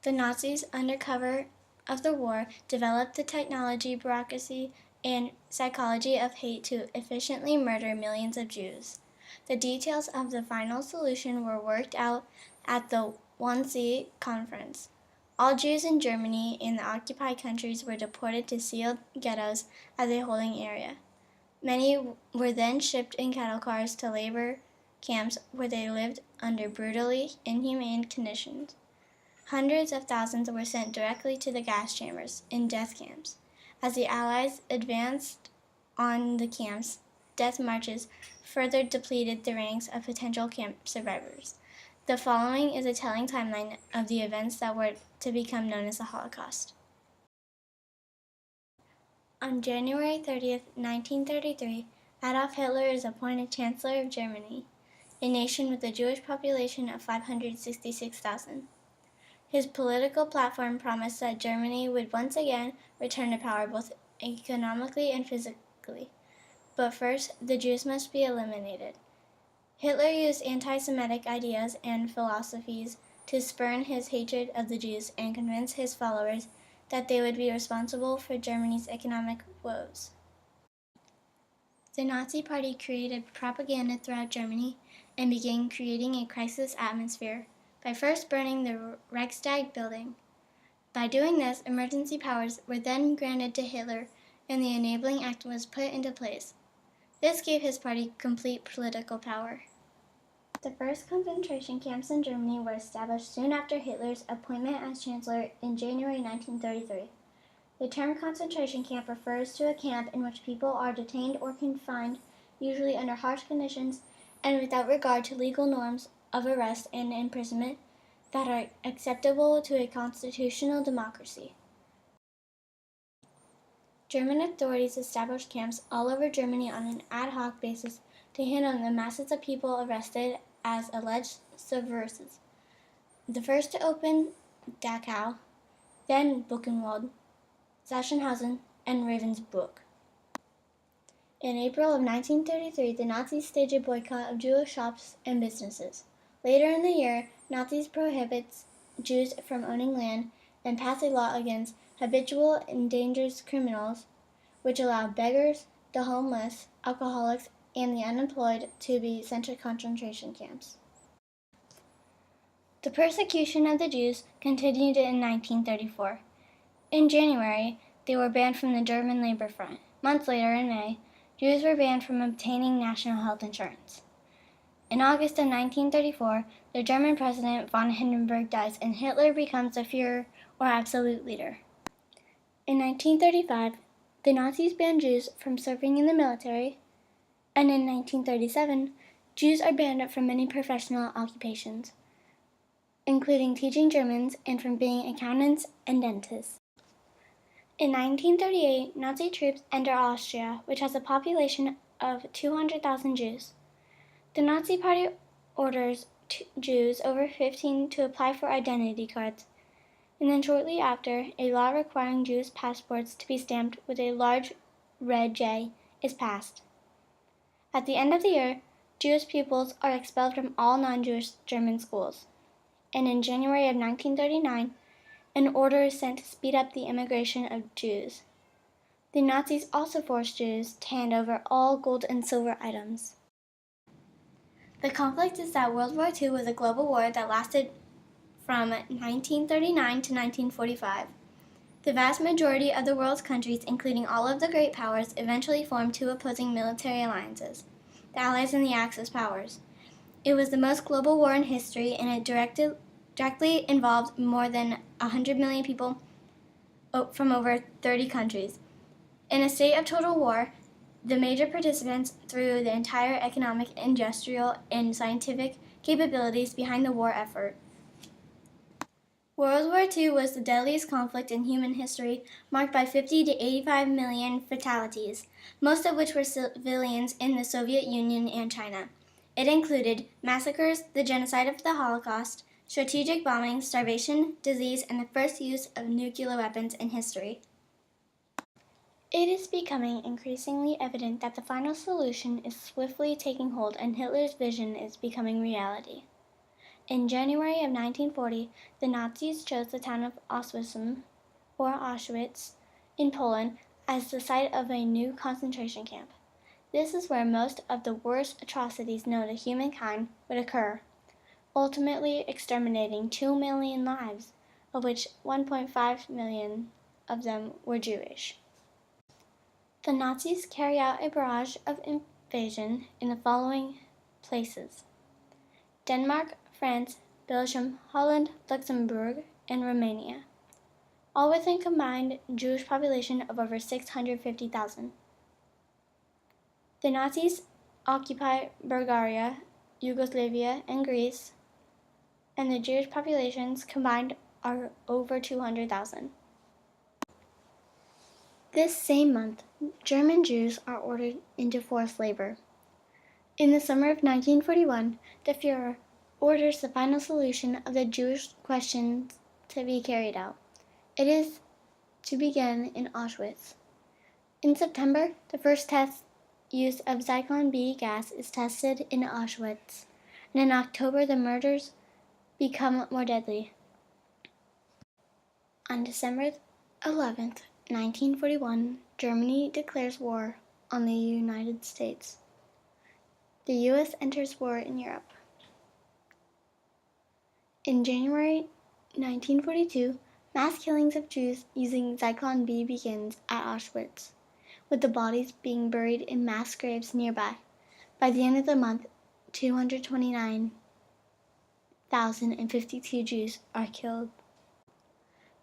The Nazis, under cover of the war, developed the technology, bureaucracy, and psychology of hate to efficiently murder millions of Jews. The details of the final solution were worked out at the Wannsee Conference. All Jews in Germany and the occupied countries were deported to sealed ghettos as a holding area. Many were then shipped in cattle cars to labor camps where they lived under brutally inhumane conditions. Hundreds of thousands were sent directly to the gas chambers in death camps. As the Allies advanced on the camps, death marches further depleted the ranks of potential camp survivors. The following is a telling timeline of the events that were to become known as the Holocaust. On January 30, 1933, Adolf Hitler is appointed Chancellor of Germany, a nation with a Jewish population of 566,000. His political platform promised that Germany would once again return to power both economically and physically. But first, the Jews must be eliminated. Hitler used anti-Semitic ideas and philosophies to spurn his hatred of the Jews and convince his followers that they would be responsible for Germany's economic woes. The Nazi Party created propaganda throughout Germany and began creating a crisis atmosphere by first burning the Reichstag building. By doing this, emergency powers were then granted to Hitler and the Enabling Act was put into place. This gave his party complete political power. The first concentration camps in Germany were established soon after Hitler's appointment as Chancellor in January 1933. The term concentration camp refers to a camp in which people are detained or confined, usually under harsh conditions and without regard to legal norms of arrest and imprisonment that are acceptable to a constitutional democracy. German authorities established camps all over Germany on an ad hoc basis to handle the masses of people arrested as alleged subversives. The first to open Dachau, then Buchenwald, Sachsenhausen, and Ravensbrück. In April of 1933, the Nazis staged a boycott of Jewish shops and businesses. Later in the year, Nazis prohibits Jews from owning land and pass a law against habitual and dangerous criminals, which allow beggars, the homeless, alcoholics, and the unemployed to be sent to concentration camps. The persecution of the Jews continued in 1934. In January, they were banned from the German Labor Front. Months later, in May, Jews were banned from obtaining national health insurance. In August of 1934, the German president von Hindenburg dies and Hitler becomes the Führer, or absolute leader. In 1935, the Nazis banned Jews from serving in the military, and in 1937, Jews are banned from many professional occupations, including teaching Germans and from being accountants and dentists. In 1938, Nazi troops enter Austria, which has a population of 200,000 Jews. The Nazi Party orders Jews over 15 to apply for identity cards, and then shortly after, a law requiring Jewish passports to be stamped with a large red J is passed. At the end of the year, Jewish pupils are expelled from all non-Jewish German schools. And in January of 1939, an order is sent to speed up the immigration of Jews. The Nazis also forced Jews to hand over all gold and silver items. The conflict is that World War II was a global war that lasted from 1939 to 1945. The vast majority of the world's countries, including all of the great powers, eventually formed two opposing military alliances, the Allies and the Axis powers. It was the most global war in history, and it directly involved more than 100 million people from over 30 countries. In a state of total war, the major participants threw the entire economic, industrial, and scientific capabilities behind the war effort. World War II was the deadliest conflict in human history, marked by 50 to 85 million fatalities, most of which were civilians in the Soviet Union and China. It included massacres, the genocide of the Holocaust, strategic bombing, starvation, disease, and the first use of nuclear weapons in history. It is becoming increasingly evident that the final solution is swiftly taking hold and Hitler's vision is becoming reality. In January of 1940, the Nazis chose the town of Auschwitz, in Poland, as the site of a new concentration camp. This is where most of the worst atrocities known to humankind would occur, ultimately exterminating 2 million lives, of which 1.5 million of them were Jewish. The Nazis carry out a barrage of invasion in the following places: Denmark, France, Belgium, Holland, Luxembourg, and Romania, all with a combined Jewish population of over 650,000. The Nazis occupy Bulgaria, Yugoslavia, and Greece, and the Jewish populations combined are over 200,000. This same month, German Jews are ordered into forced labor. In the summer of 1941, the Fuhrer orders the final solution of the Jewish question to be carried out. It is to begin in Auschwitz. In September, the first test use of Zyklon B gas is tested in Auschwitz, and in October the murders become more deadly. On December 11th, 1941, Germany declares war on the United States. The U.S. enters war in Europe. In January 1942, mass killings of Jews using Zyklon B begins at Auschwitz, with the bodies being buried in mass graves nearby. By the end of the month, 229,052 Jews are killed.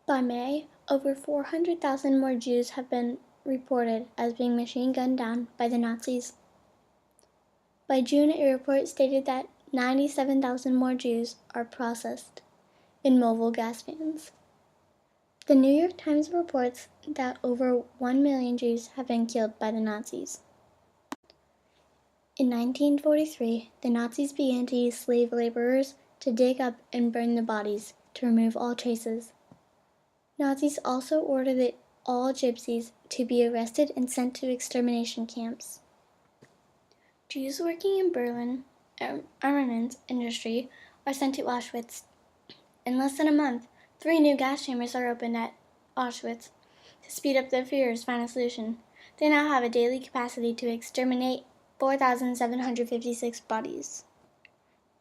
By May, over 400,000 more Jews have been reported as being machine gunned down by the Nazis. By June, a report stated that 97,000 more Jews are processed in mobile gas vans. The New York Times reports that over 1 million Jews have been killed by the Nazis. In 1943, the Nazis began to use slave laborers to dig up and burn the bodies to remove all traces. Nazis also ordered all gypsies to be arrested and sent to extermination camps. Jews working in Berlin armaments industry are sent to Auschwitz. In less than a month, 3 new gas chambers are opened at Auschwitz to speed up the Führer's final solution. They now have a daily capacity to exterminate 4,756 bodies.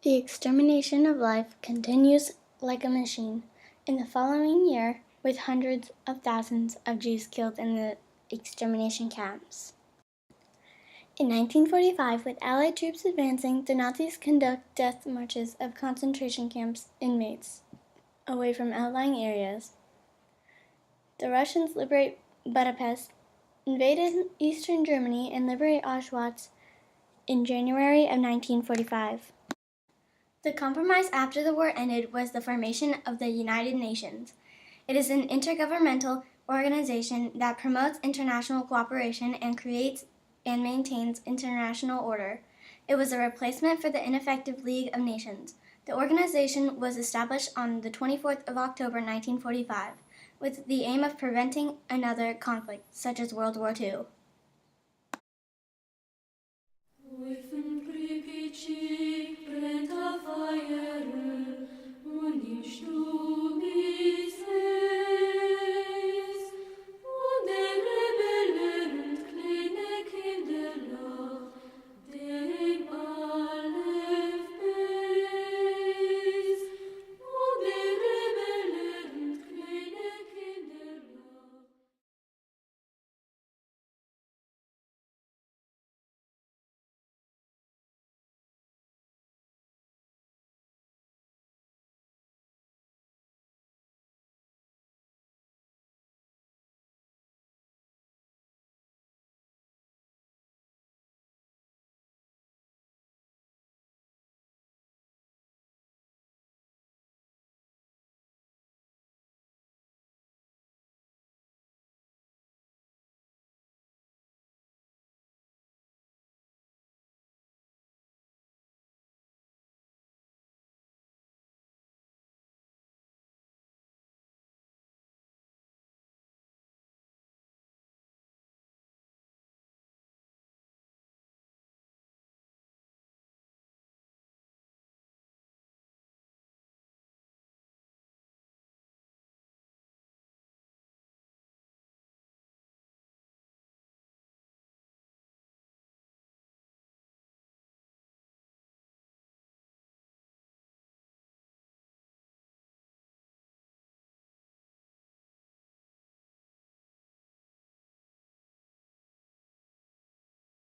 The extermination of life continues like a machine. In the following year, with hundreds of thousands of Jews killed in the extermination camps. In 1945, with Allied troops advancing, the Nazis conduct death marches of concentration camps inmates away from outlying areas. The Russians liberate Budapest, invaded eastern Germany, and liberate Auschwitz in January of 1945. The compromise after the war ended was the formation of the United Nations. It is an intergovernmental organization that promotes international cooperation and creates and maintains international order. It was a replacement for the ineffective League of Nations. The organization was established on the 24th of October 1945 with the aim of preventing another conflict, such as World War II.